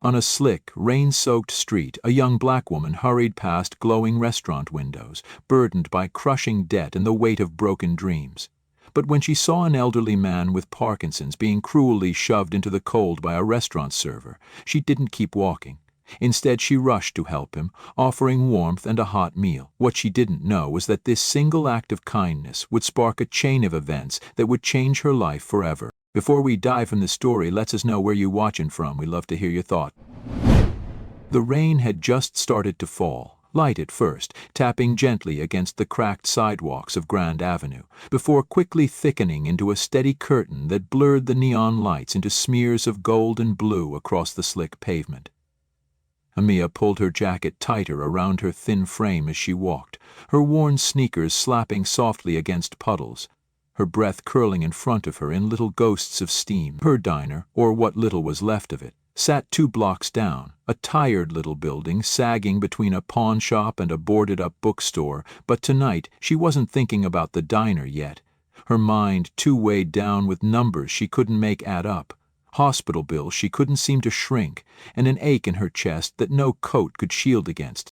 On a slick, rain-soaked street, a young black woman hurried past glowing restaurant windows, burdened by crushing debt and the weight of broken dreams. But when she saw an elderly man with Parkinson's being cruelly shoved into the cold by a restaurant server, she didn't keep walking. Instead, she rushed to help him, offering warmth and a hot meal. What she didn't know was that this single act of kindness would spark a chain of events that would change her life forever. Before we dive in the story, let us know where you're watching from. We love to hear your thoughts. The rain had just started to fall, light at first, tapping gently against the cracked sidewalks of Grand Avenue, before quickly thickening into a steady curtain that blurred the neon lights into smears of gold and blue across the slick pavement. Amia pulled her jacket tighter around her thin frame as she walked, her worn sneakers slapping softly against puddles, her breath curling in front of her in little ghosts of steam. Her diner, or what little was left of it, sat 2 blocks down, a tired little building sagging between a pawn shop and a boarded-up bookstore, but tonight she wasn't thinking about the diner yet. Her mind too weighed down with numbers she couldn't make add up, hospital bills she couldn't seem to shrink, and an ache in her chest that no coat could shield against.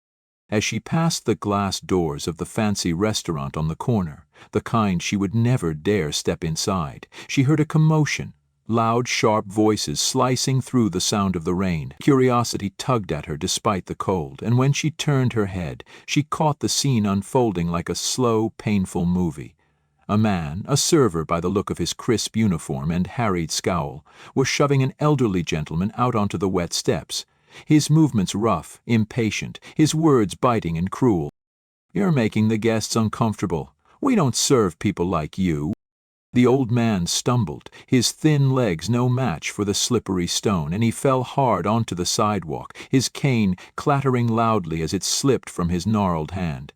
As she passed the glass doors of the fancy restaurant on the corner, the kind she would never dare step inside, she heard a commotion, loud, sharp voices slicing through the sound of the rain. Curiosity tugged at her despite the cold, and when she turned her head, she caught the scene unfolding like a slow, painful movie. A man, a server by the look of his crisp uniform and harried scowl, was shoving an elderly gentleman out onto the wet steps, his movements rough, impatient, his words biting and cruel. "You're making the guests uncomfortable. We don't serve people like you." The old man stumbled, his thin legs no match for the slippery stone, and he fell hard onto the sidewalk, his cane clattering loudly as it slipped from his gnarled hand.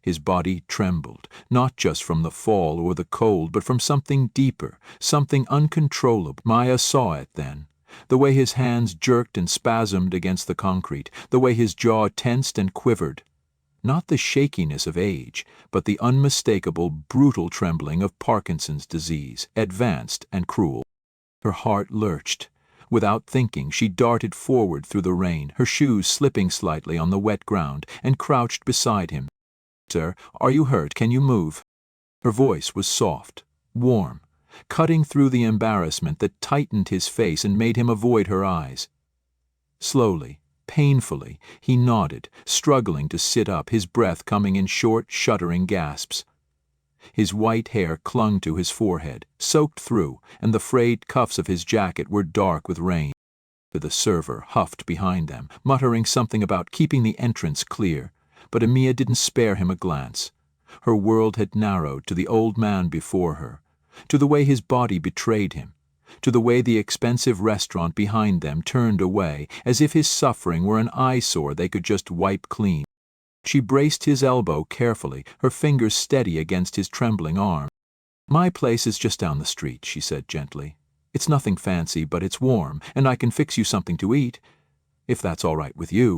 His body trembled, not just from the fall or the cold, but from something deeper, something uncontrollable. Maya saw it then. The way his hands jerked and spasmed against the concrete, the way his jaw tensed and quivered. Not the shakiness of age, but the unmistakable, brutal trembling of Parkinson's disease, advanced and cruel. Her heart lurched. Without thinking, she darted forward through the rain, her shoes slipping slightly on the wet ground, and crouched beside him. "Sir, are you hurt? Can you move?" Her voice was soft, warm, cutting through the embarrassment that tightened his face and made him avoid her eyes. Slowly, painfully, he nodded, struggling to sit up, his breath coming in short, shuddering gasps. His white hair clung to his forehead, soaked through, and the frayed cuffs of his jacket were dark with rain. The server huffed behind them, muttering something about keeping the entrance clear, but Amia didn't spare him a glance. Her world had narrowed to the old man before her, to the way his body betrayed him, to the way the expensive restaurant behind them turned away, as if his suffering were an eyesore they could just wipe clean. She braced his elbow carefully, her fingers steady against his trembling arm. "My place is just down the street," she said gently. "It's nothing fancy, but it's warm, and I can fix you something to eat, if that's all right with you."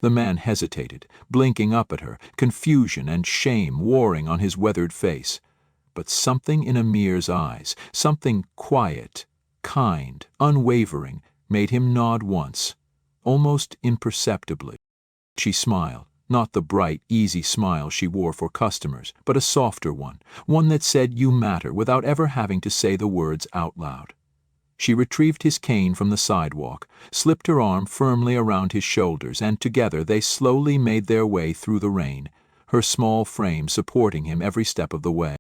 The man hesitated, blinking up at her, confusion and shame warring on his weathered face. But something in Amir's eyes, something quiet, kind, unwavering, made him nod once, almost imperceptibly. She smiled, not the bright, easy smile she wore for customers, but a softer one, one that said "you matter" without ever having to say the words out loud. She retrieved his cane from the sidewalk, slipped her arm firmly around his shoulders, and together they slowly made their way through the rain, her small frame supporting him every step of the way.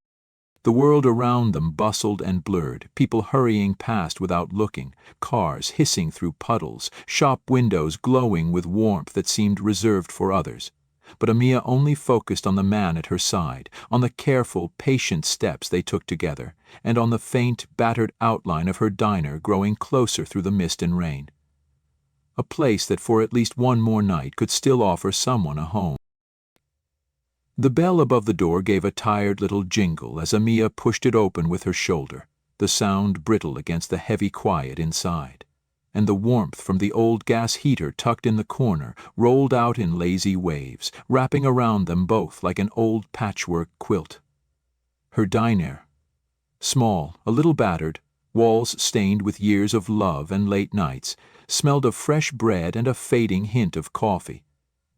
The world around them bustled and blurred, people hurrying past without looking, cars hissing through puddles, shop windows glowing with warmth that seemed reserved for others. But Amia only focused on the man at her side, on the careful, patient steps they took together, and on the faint, battered outline of her diner growing closer through the mist and rain. A place that for at least one more night could still offer someone a home. The bell above the door gave a tired little jingle as Amia pushed it open with her shoulder, the sound brittle against the heavy quiet inside, and the warmth from the old gas heater tucked in the corner rolled out in lazy waves, wrapping around them both like an old patchwork quilt. Her diner, small, a little battered, walls stained with years of love and late nights, smelled of fresh bread and a fading hint of coffee,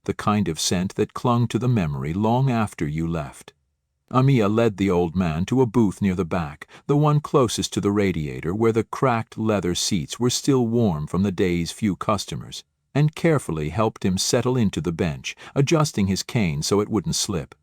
the kind of scent that clung to the memory long after you left. Amia led the old man to a booth near the back, the one closest to the radiator where the cracked leather seats were still warm from the day's few customers, and carefully helped him settle into the bench, adjusting his cane so it wouldn't slip.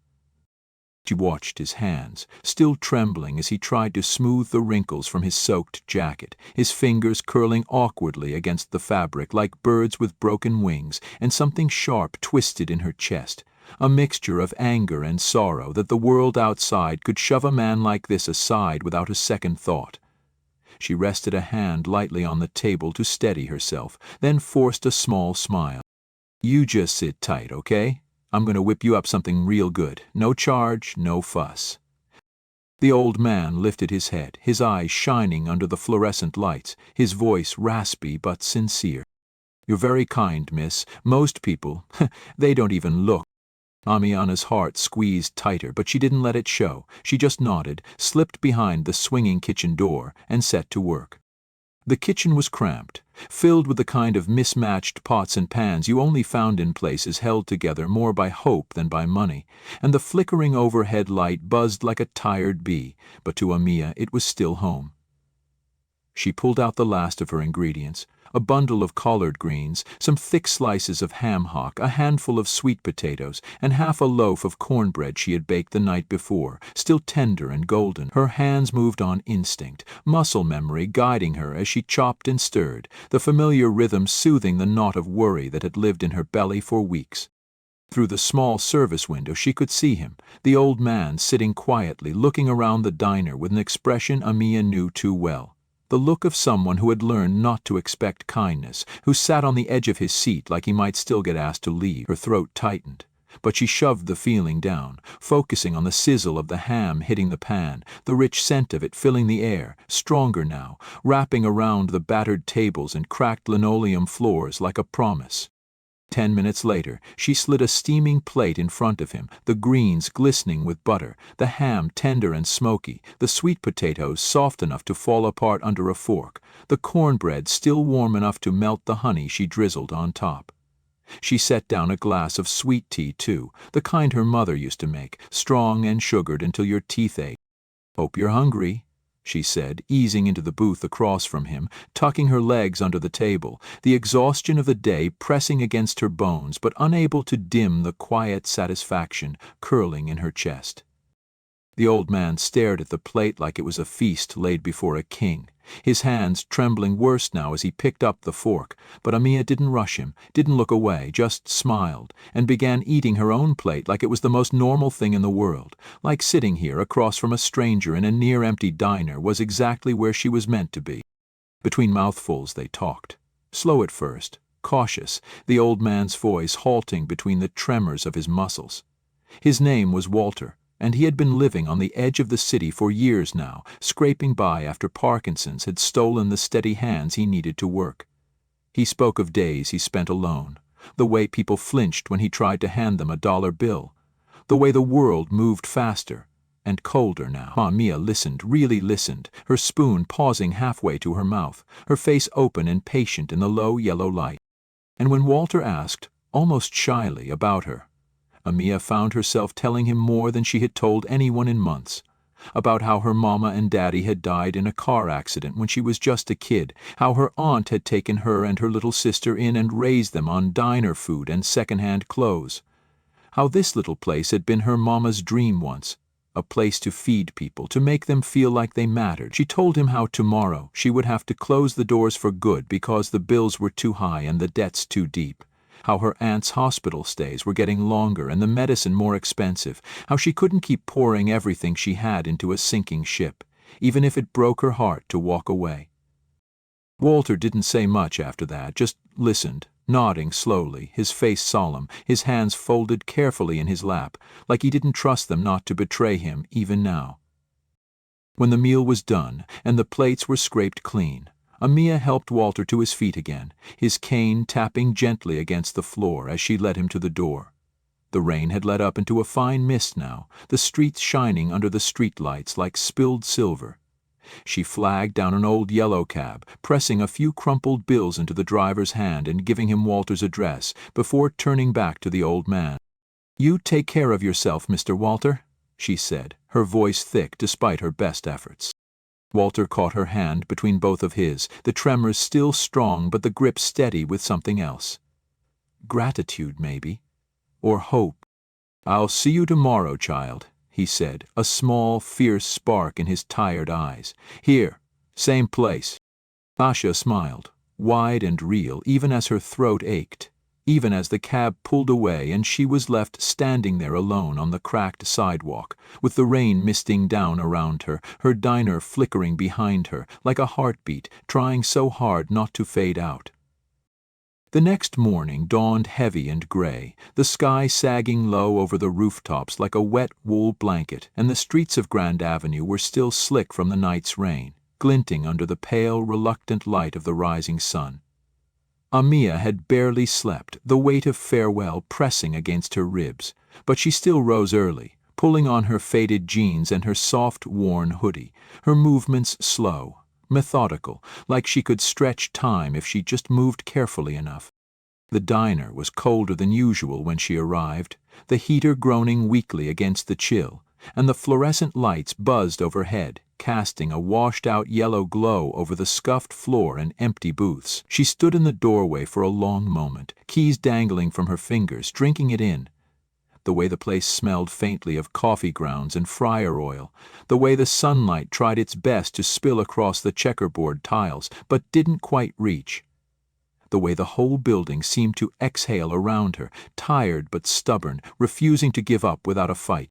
She watched his hands, still trembling as he tried to smooth the wrinkles from his soaked jacket, his fingers curling awkwardly against the fabric like birds with broken wings, and something sharp twisted in her chest, a mixture of anger and sorrow that the world outside could shove a man like this aside without a second thought. She rested a hand lightly on the table to steady herself, then forced a small smile. "You just sit tight, okay? I'm going to whip you up something real good. No charge, no fuss." The old man lifted his head, his eyes shining under the fluorescent lights, his voice raspy but sincere. "You're very kind, miss. Most people, they don't even look." Amiana's heart squeezed tighter, but she didn't let it show. She just nodded, slipped behind the swinging kitchen door, and set to work. The kitchen was cramped, filled with the kind of mismatched pots and pans you only found in places held together more by hope than by money, and the flickering overhead light buzzed like a tired bee, but to Amia it was still home. She pulled out the last of her ingredients, a bundle of collard greens, some thick slices of ham hock, a handful of sweet potatoes, and half a loaf of cornbread she had baked the night before, still tender and golden. Her hands moved on instinct, muscle memory guiding her as she chopped and stirred, the familiar rhythm soothing the knot of worry that had lived in her belly for weeks. Through the small service window she could see him, the old man sitting quietly looking around the diner with an expression Amia knew too well. The look of someone who had learned not to expect kindness, who sat on the edge of his seat like he might still get asked to leave. Her throat tightened, but she shoved the feeling down, focusing on the sizzle of the ham hitting the pan, the rich scent of it filling the air, stronger now, wrapping around the battered tables and cracked linoleum floors like a promise. 10 minutes later, she slid a steaming plate in front of him, the greens glistening with butter, the ham tender and smoky, the sweet potatoes soft enough to fall apart under a fork, the cornbread still warm enough to melt the honey she drizzled on top. She set down a glass of sweet tea, too, the kind her mother used to make, strong and sugared until your teeth ached. "Hope you're hungry," she said, easing into the booth across from him, tucking her legs under the table, the exhaustion of the day pressing against her bones but unable to dim the quiet satisfaction curling in her chest. The old man stared at the plate like it was a feast laid before a king, his hands trembling worse now as he picked up the fork, but Amia didn't rush him, didn't look away, just smiled, and began eating her own plate like it was the most normal thing in the world, like sitting here across from a stranger in a near-empty diner was exactly where she was meant to be. Between mouthfuls they talked, slow at first, cautious, the old man's voice halting between the tremors of his muscles. His name was Walter, and he had been living on the edge of the city for years now, scraping by after Parkinson's had stolen the steady hands he needed to work. He spoke of days he spent alone, the way people flinched when he tried to hand them a dollar bill, the way the world moved faster and colder now. Amia listened, really listened, her spoon pausing halfway to her mouth, her face open and patient in the low yellow light. And when Walter asked, almost shyly, about her, Amia found herself telling him more than she had told anyone in months, about how her mama and daddy had died in a car accident when she was just a kid, how her aunt had taken her and her little sister in and raised them on diner food and second-hand clothes, how this little place had been her mama's dream once, a place to feed people, to make them feel like they mattered. She told him how tomorrow she would have to close the doors for good because the bills were too high and the debts too deep, how her aunt's hospital stays were getting longer and the medicine more expensive, how she couldn't keep pouring everything she had into a sinking ship, even if it broke her heart to walk away. Walter didn't say much after that, just listened, nodding slowly, his face solemn, his hands folded carefully in his lap, like he didn't trust them not to betray him even now. When the meal was done and the plates were scraped clean, Amia helped Walter to his feet again, his cane tapping gently against the floor as she led him to the door. The rain had let up into a fine mist now, the streets shining under the street lights like spilled silver. She flagged down an old yellow cab, pressing a few crumpled bills into the driver's hand and giving him Walter's address, before turning back to the old man. "You take care of yourself, Mr. Walter," she said, her voice thick despite her best efforts. Walter caught her hand between both of his, the tremors still strong but the grip steady with something else. Gratitude, maybe. Or hope. "I'll see you tomorrow, child," he said, a small, fierce spark in his tired eyes. "Here, same place." Asha smiled, wide and real, even as her throat ached, even as the cab pulled away and she was left standing there alone on the cracked sidewalk, with the rain misting down around her, her diner flickering behind her, like a heartbeat, trying so hard not to fade out. The next morning dawned heavy and gray, the sky sagging low over the rooftops like a wet wool blanket, and the streets of Grand Avenue were still slick from the night's rain, glinting under the pale, reluctant light of the rising sun. Amia had barely slept, the weight of farewell pressing against her ribs, but she still rose early, pulling on her faded jeans and her soft, worn hoodie, her movements slow, methodical, like she could stretch time if she just moved carefully enough. The diner was colder than usual when she arrived, the heater groaning weakly against the chill, and the fluorescent lights buzzed overhead, casting a washed-out yellow glow over the scuffed floor and empty booths. She stood in the doorway for a long moment, keys dangling from her fingers, drinking it in. The way the place smelled faintly of coffee grounds and fryer oil, the way the sunlight tried its best to spill across the checkerboard tiles, but didn't quite reach. The way the whole building seemed to exhale around her, tired but stubborn, refusing to give up without a fight.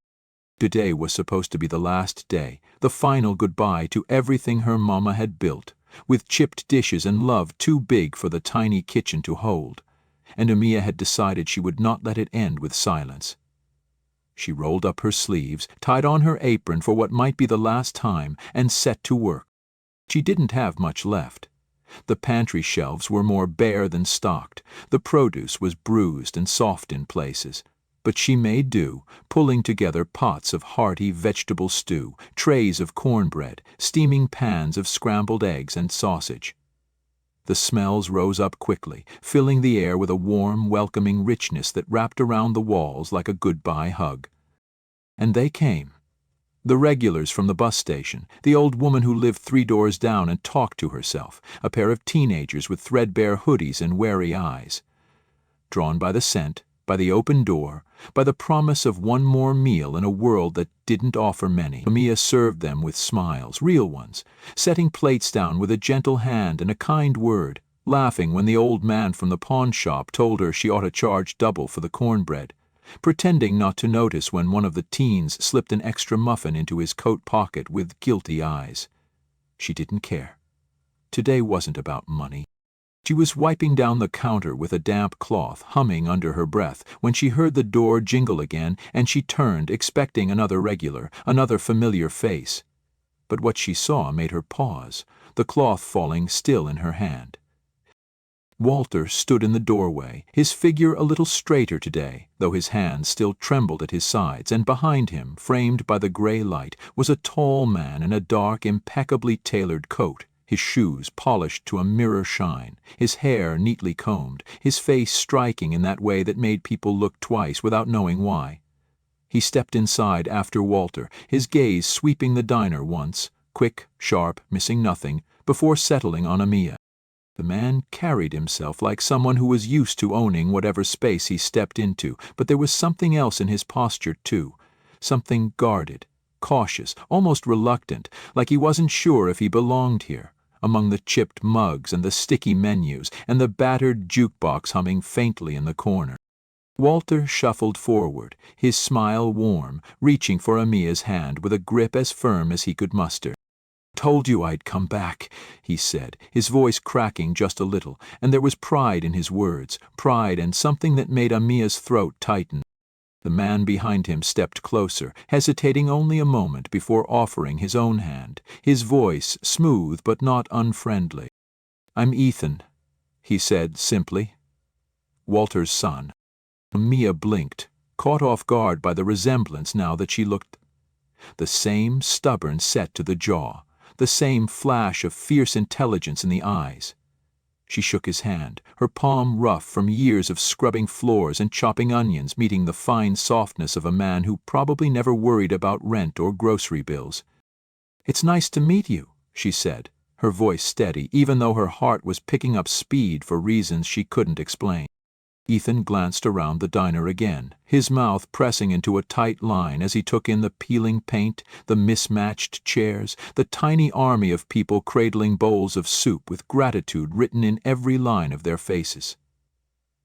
Today was supposed to be the last day, the final goodbye to everything her mama had built, with chipped dishes and love too big for the tiny kitchen to hold, and Amia had decided she would not let it end with silence. She rolled up her sleeves, tied on her apron for what might be the last time, and set to work. She didn't have much left. The pantry shelves were more bare than stocked, the produce was bruised and soft in places. But she made do, pulling together pots of hearty vegetable stew, trays of cornbread, steaming pans of scrambled eggs and sausage. The smells rose up quickly, filling the air with a warm, welcoming richness that wrapped around the walls like a goodbye hug. And they came. The regulars from the bus station, the old woman who lived 3 doors down and talked to herself, a pair of teenagers with threadbare hoodies and wary eyes. Drawn by the scent, by the open door, by the promise of one more meal in a world that didn't offer many, Amia served them with smiles, real ones, setting plates down with a gentle hand and a kind word, laughing when the old man from the pawn shop told her she ought to charge double for the cornbread, pretending not to notice when one of the teens slipped an extra muffin into his coat pocket with guilty eyes. She didn't care. Today wasn't about money. She was wiping down the counter with a damp cloth, humming under her breath, when she heard the door jingle again, and she turned, expecting another regular, another familiar face. But what she saw made her pause, the cloth falling still in her hand. Walter stood in the doorway, his figure a little straighter today, though his hands still trembled at his sides, and behind him, framed by the gray light, was a tall man in a dark, impeccably tailored coat, his shoes polished to a mirror shine, his hair neatly combed, his face striking in that way that made people look twice without knowing why. He stepped inside after Walter, his gaze sweeping the diner once, quick, sharp, missing nothing, before settling on Amia. The man carried himself like someone who was used to owning whatever space he stepped into, but there was something else in his posture too, something guarded, cautious, almost reluctant, like he wasn't sure if he belonged here, among the chipped mugs and the sticky menus and the battered jukebox humming faintly in the corner. Walter shuffled forward, his smile warm, reaching for Amia's hand with a grip as firm as he could muster. "Told you I'd come back," he said, his voice cracking just a little, and there was pride in his words, pride and something that made Amia's throat tighten. The man behind him stepped closer, hesitating only a moment before offering his own hand, his voice smooth but not unfriendly. "I'm Ethan," he said simply. "Walter's son." Amia blinked, caught off guard by the resemblance now that she looked. The same stubborn set to the jaw, the same flash of fierce intelligence in the eyes. She shook his hand, her palm rough from years of scrubbing floors and chopping onions, meeting the fine softness of a man who probably never worried about rent or grocery bills. "It's nice to meet you," she said, her voice steady, even though her heart was picking up speed for reasons she couldn't explain. Ethan glanced around the diner again, his mouth pressing into a tight line as he took in the peeling paint, the mismatched chairs, the tiny army of people cradling bowls of soup with gratitude written in every line of their faces.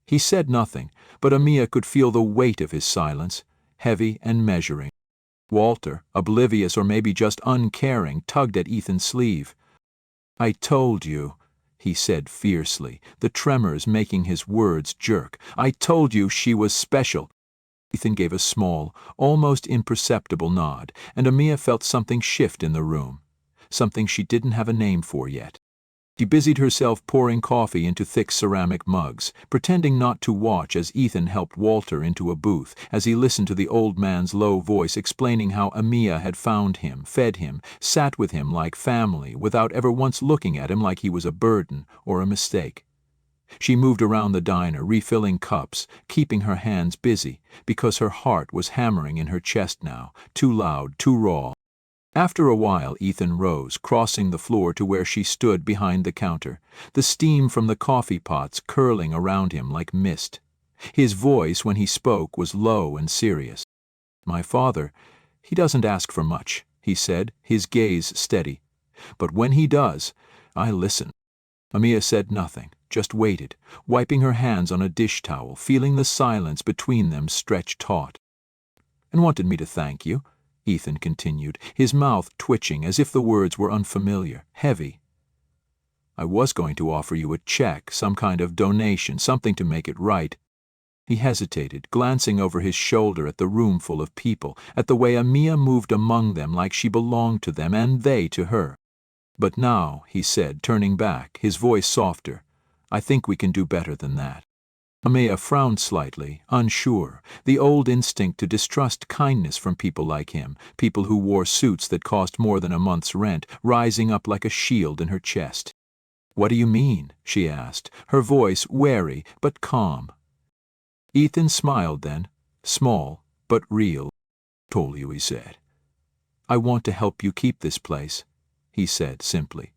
He said nothing, but Amia could feel the weight of his silence, heavy and measuring. Walter, oblivious or maybe just uncaring, tugged at Ethan's sleeve. "I told you," he said fiercely, the tremors making his words jerk. "I told you she was special." Ethan gave a small, almost imperceptible nod, and Amia felt something shift in the room, something she didn't have a name for yet. She busied herself pouring coffee into thick ceramic mugs, pretending not to watch as Ethan helped Walter into a booth, as he listened to the old man's low voice explaining how Amia had found him, fed him, sat with him like family, without ever once looking at him like he was a burden or a mistake. She moved around the diner, refilling cups, keeping her hands busy, because her heart was hammering in her chest now, too loud, too raw. After a while, Ethan rose, crossing the floor to where she stood behind the counter, the steam from the coffee pots curling around him like mist. His voice, when he spoke, was low and serious. "My father, he doesn't ask for much," he said, his gaze steady. "But when he does, I listen." Amia said nothing, just waited, wiping her hands on a dish towel, feeling the silence between them stretch taut. "And wanted me to thank you," Ethan continued, his mouth twitching as if the words were unfamiliar, heavy. "I was going to offer you a check, some kind of donation, something to make it right." He hesitated, glancing over his shoulder at the room full of people, at the way Amia moved among them like she belonged to them and they to her. "But now," he said, turning back, his voice softer, "I think we can do better than that." Amia frowned slightly, unsure, the old instinct to distrust kindness from people like him, people who wore suits that cost more than a month's rent, rising up like a shield in her chest. "What do you mean?" she asked, her voice wary but calm. Ethan smiled then, small but real. "Told you," he said. "I want to help you keep this place," he said simply.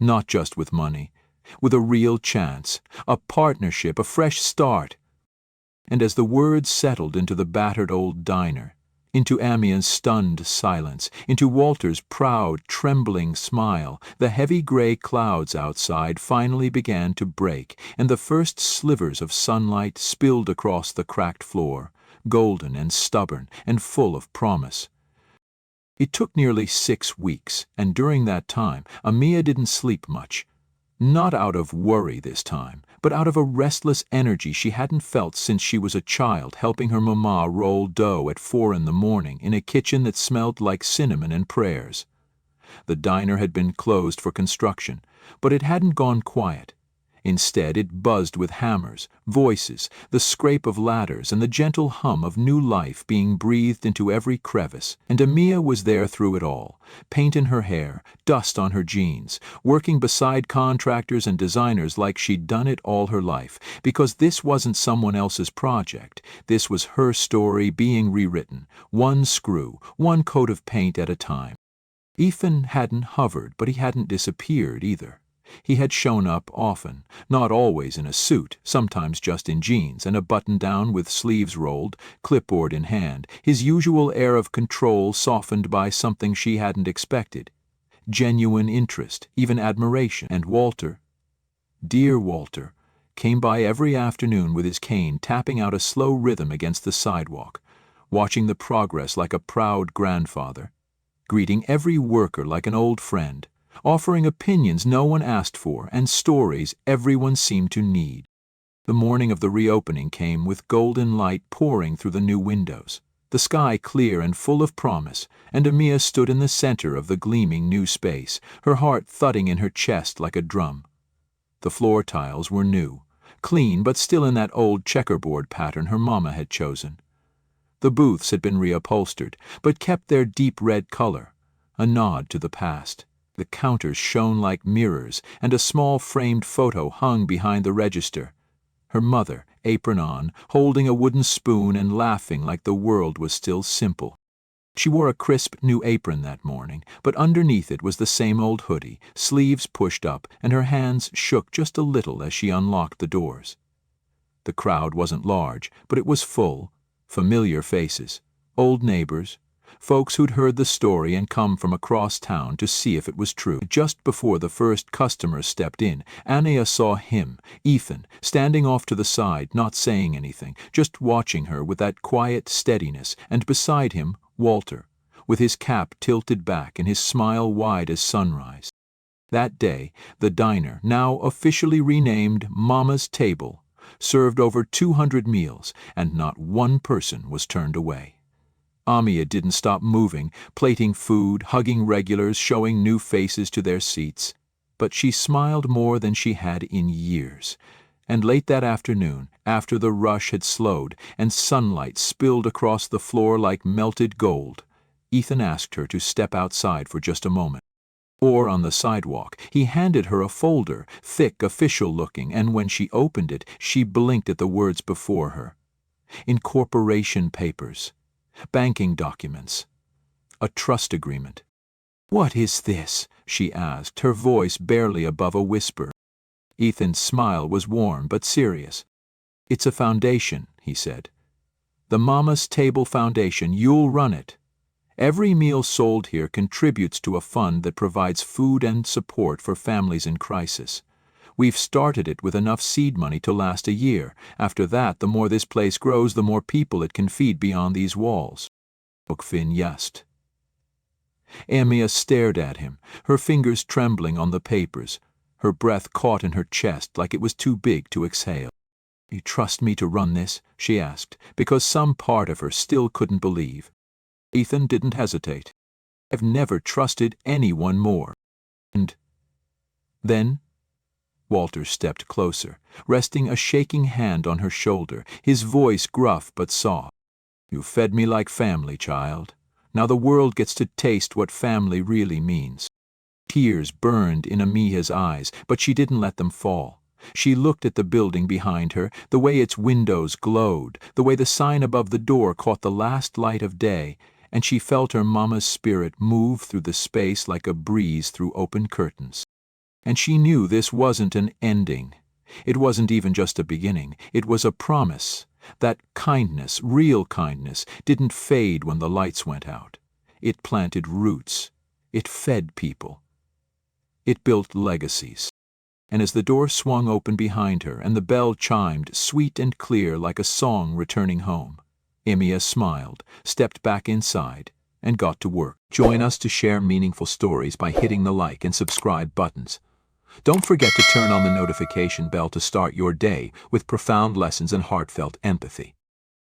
"Not just with money. With a real chance, a partnership, a fresh start." And as the words settled into the battered old diner, into Amia's stunned silence, into Walter's proud, trembling smile, the heavy gray clouds outside finally began to break, and the first slivers of sunlight spilled across the cracked floor, golden and stubborn and full of promise. It took nearly 6 weeks, and during that time, Amia didn't sleep much. Not out of worry this time, but out of a restless energy she hadn't felt since she was a child, helping her mama roll dough at 4 in the morning in a kitchen that smelled like cinnamon and prayers. The diner had been closed for construction, but it hadn't gone quiet. Instead, it buzzed with hammers, voices, the scrape of ladders, and the gentle hum of new life being breathed into every crevice. And Amia was there through it all, paint in her hair, dust on her jeans, working beside contractors and designers like she'd done it all her life, because this wasn't someone else's project. This was her story being rewritten, one screw, one coat of paint at a time. Ethan hadn't hovered, but he hadn't disappeared either. He had shown up often, not always in a suit, sometimes just in jeans and a button-down with sleeves rolled, clipboard in hand, his usual air of control softened by something she hadn't expected. Genuine interest, even admiration. And Walter, dear Walter, came by every afternoon with his cane tapping out a slow rhythm against the sidewalk, watching the progress like a proud grandfather, greeting every worker like an old friend, offering opinions no one asked for and stories everyone seemed to need. The morning of the reopening came with golden light pouring through the new windows, the sky clear and full of promise, and Amia stood in the center of the gleaming new space, her heart thudding in her chest like a drum. The floor tiles were new, clean but still in that old checkerboard pattern her mama had chosen. The booths had been reupholstered, but kept their deep red color, a nod to the past. The counters shone like mirrors, and a small framed photo hung behind the register. Her mother, apron on, holding a wooden spoon and laughing like the world was still simple. She wore a crisp new apron that morning, but underneath it was the same old hoodie, sleeves pushed up, and her hands shook just a little as she unlocked the doors. The crowd wasn't large, but it was full. Familiar faces, old neighbors, folks who'd heard the story and come from across town to see if it was true. Just before the first customers stepped in, Anea saw him, Ethan, standing off to the side, not saying anything, just watching her with that quiet steadiness, and beside him, Walter, with his cap tilted back and his smile wide as sunrise. That day, the diner, now officially renamed Mama's Table, served over 200 meals, and not one person was turned away. Amia didn't stop moving, plating food, hugging regulars, showing new faces to their seats. But she smiled more than she had in years. And late that afternoon, after the rush had slowed and sunlight spilled across the floor like melted gold, Ethan asked her to step outside for just a moment. Or on the sidewalk, he handed her a folder, thick, official-looking, and when she opened it, she blinked at the words before her. Incorporation papers. Banking documents. A trust agreement. "What is this?" she asked, her voice barely above a whisper. Ethan's smile was warm but serious. "It's a foundation," he said. "The Mama's Table Foundation. You'll run it. Every meal sold here contributes to a fund that provides food and support for families in crisis. We've started it with enough seed money to last a year. After that, the more this place grows, the more people it can feed beyond these walls." Bookfin yesed. Amia stared at him, her fingers trembling on the papers, her breath caught in her chest like it was too big to exhale. "You trust me to run this?" she asked, because some part of her still couldn't believe. Ethan didn't hesitate. "I've never trusted anyone more." And then Walter stepped closer, resting a shaking hand on her shoulder, his voice gruff but soft. "You fed me like family, child. Now the world gets to taste what family really means." Tears burned in Amia's eyes, but she didn't let them fall. She looked at the building behind her, the way its windows glowed, the way the sign above the door caught the last light of day, and she felt her mama's spirit move through the space like a breeze through open curtains. And she knew this wasn't an ending. It wasn't even just a beginning. It was a promise. That kindness, real kindness, didn't fade when the lights went out. It planted roots. It fed people. It built legacies. And as the door swung open behind her and the bell chimed, sweet and clear like a song returning home, Amia smiled, stepped back inside, and got to work. Join us to share meaningful stories by hitting the like and subscribe buttons. Don't forget to turn on the notification bell to start your day with profound lessons and heartfelt empathy.